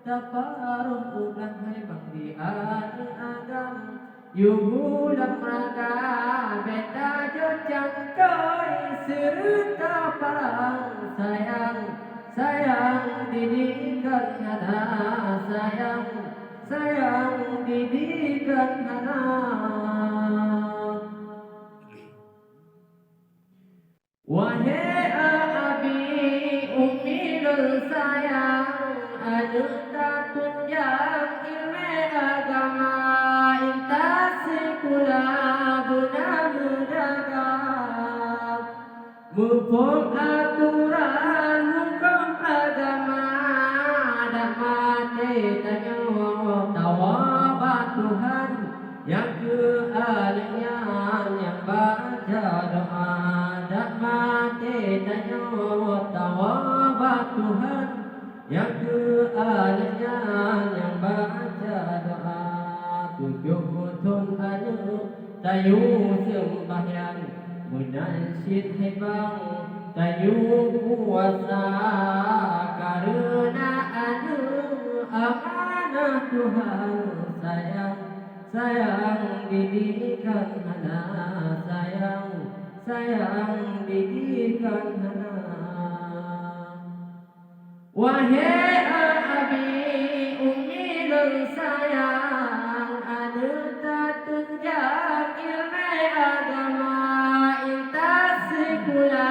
taparuh ulang hai bang di ani agam yu bulan raga beta jojang koi serta parang sayang sayang didikan hana sayang sayang didikan hana wahai abi umilul sayang anu tak tunjang ilmu agama intas sekula benar berdagang mumpung aturan hukum agama dan mati tanya tawabah Tuhan yang keahlinya yang baca doa dan mati tanya tawabah Tuhan yang keahlinya yang baca doa tujuh tun anu tayu sembahyang munasyidd hai bang tayu puasa karena anu amanah Tuhan sayang sayang didikan hana sayang sayang didikan hana wahai abi umilul sayang anu tak tunjang ilmu agama intas sekula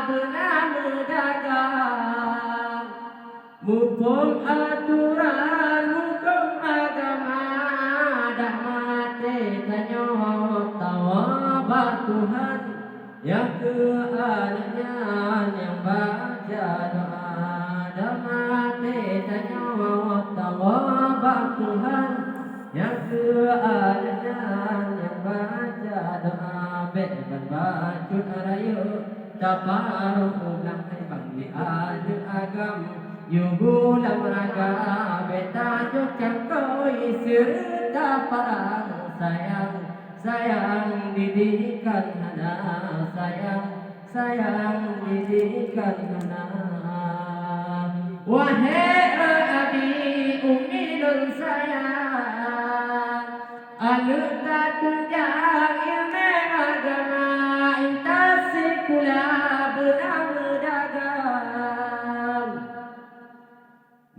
benar berdagang mumpung aturan hukum agama dah mati tanya tawabah Tuhan yang keahlinya yang baca doa dah mati tanya tawabah Tuhan yang keahlinya yang baca doa beban bacun raya taparuh ulang hai bang di adu agam yu bulan raga beta jokang koi serta parang sayang sayang didikan hana sayang sayang didikan hana wahai abi umilul sayang anu tak tunjang ilmu agama intas sekula benar berdagang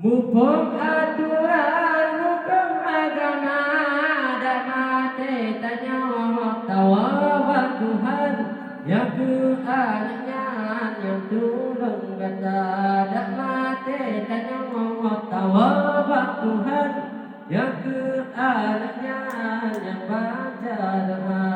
mumpung aturan hukum agama dan mati tanya tawabah Tuhan yang keahlinya yang tulung kata dan mati tanya tawabah Tuhan yang keahlinya yang baca doa